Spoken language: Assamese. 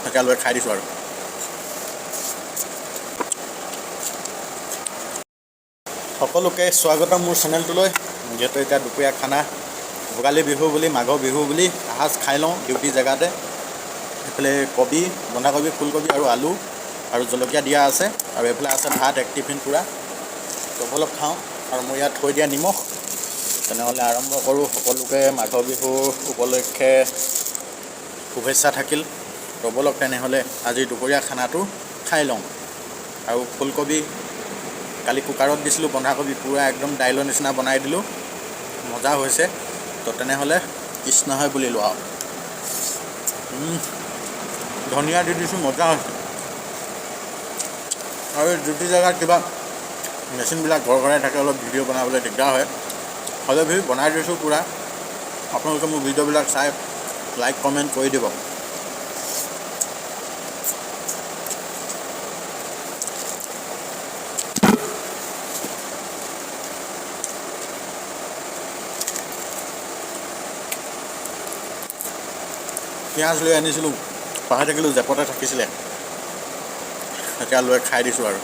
এতিয়া লৈ খাই দিছোঁ আৰু সকলোকে স্বাগতম মোৰ চেনেলটোলৈ। যিহেতু এতিয়া দুপৰীয়া খানা ভোগালী বিহু বুলি মাঘৰ বিহু বুলি এসাঁজ খাই লওঁ ডিউটি জেগাতে। এইফালে কবি, বন্ধাকবি, ফুলকবি আৰু আলু আৰু জলকীয়া দিয়া আছে, আৰু এইফালে আছে ভাত এক টিফিন পূৰা। অলপ খাওঁ আৰু মোৰ ইয়াত থৈ দিয়া নিমখ। তেনেহ'লে আৰম্ভ কৰোঁ। সকলোকে মাঘৰ বিহুৰ উপলক্ষে শুভেচ্ছা থাকিল। ব'লক তেনেহ'লে আজি দুপৰীয়া খানাটো খাই লওঁ। আৰু ফুলকবি কালি কুকাৰত দিছিলোঁ, বন্ধাকবি পূৰা একদম দাইলৰ নিচিনা বনাই দিলোঁ, মজা হৈছে। তো তেনেহ'লে কৃষ্ণ হয় বুলিলোঁ আৰু ধনিয়া দি দিছোঁ, মজা হৈছে। আৰু ডিউটি জেগাত কিবা মেচিনবিলাক ঘৰে থাকে, অলপ ভিডিঅ' বনাবলৈ দিগদাৰ হয়। হ'লেও বনাই দিছোঁ পূৰা। আপোনালোকে মোৰ ভিডিঅ'বিলাক চাই লাইক কমেণ্ট কৰি দিব। পিঁয়াজ লৈ আনিছিলোঁ, পাহৰি থাকিলোঁ, জেপতে থাকিছিলে। এতিয়া লৈ খাই দিছোঁ আৰু